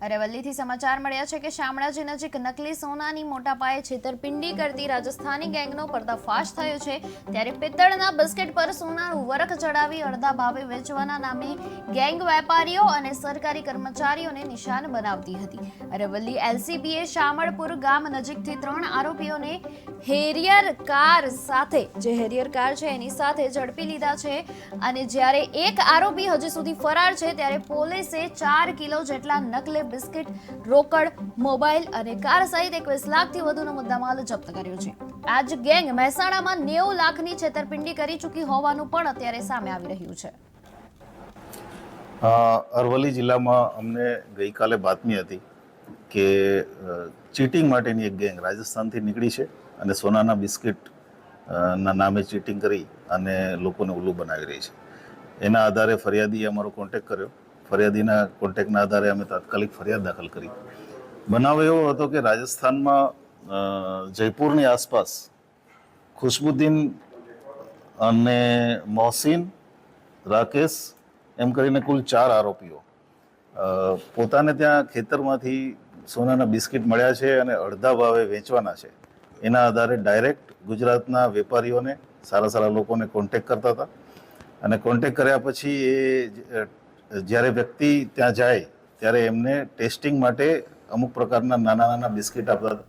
અરવલ્લીથી સમાચાર મળ્યા છે કે શામળાજી નજીક નકલી સોનાની મોટા પાયે છેતરપિંડી કરતી રાજસ્થાની ગેંગનો પર્દાફાશ થયો છે। ત્યારે પિત્તળના બિસ્કિટ પર સોનાનું વરખ ચડાવી અડધા ભાવે વેચવાના નામે ગેંગ વેપારીઓ અને સરકારી કર્મચારીઓને નિશાન બનાવતી હતી। અરવલ્લી એલસીબીએ શામળપુર ગામ નજીકથી 3 આરોપીઓને હેરિયર કાર સાથે એની સાથે ઝડપી લીધા છે અને જ્યારે એક આરોપી હજી સુધી ફરાર છે ત્યારે પોલીસે 4 કિલો જેટલા નકલી બિસ્કિટ, રોકડ, મોબાઈલ અને કાર સહિત 21 લાખથી વધુનો મુદ્દામાલ જપ્ત કર્યો છે। આ જ ગેંગ મહેસાણામાં 90 લાખની છેતરપિંડી કરી ચૂકી હોવાનું પણ અત્યારે સામે આવી રહ્યું છે। અરવલ્લી જિલ્લામાં અમને ગઈકાલે બાતમી હતી કે ચીટિંગ માટેની એક ગેંગ રાજસ્થાનથી નીકળી છે અને સોનાના બિસ્કિટ ના નામે ચીટિંગ કરી અને લોકોને ઉલ્લુ બનાવી રહી છે। એના આધારે ફરિયાદીએ અમારો કોન્ટેક્ટ કર્યો। ફરિયાદીના કોન્ટેક્ટના આધારે અમે તાત્કાલિક ફરિયાદ દાખલ કરી। બનાવ એવો હતો કે રાજસ્થાનમાં જયપુરની આસપાસ ખુશબુદ્દીન અને મોહસિન, રાકેશ એમ કરીને કુલ 4 આરોપીઓ પોતાને ત્યાં ખેતરમાંથી સોનાના બિસ્કિટ મળ્યા છે અને અડધા ભાવે વેચવાના છે એના આધારે ડાયરેક્ટ ગુજરાતના વેપારીઓને, સારા લોકોને કોન્ટેક્ટ કરતા હતા અને કોન્ટેક્ટ કર્યા પછી એ જ્યારે વ્યક્તિ ત્યાં જાય ત્યારે એમને ટેસ્ટિંગ માટે અમુક પ્રકારના નાના બિસ્કિટ આપતા હતા।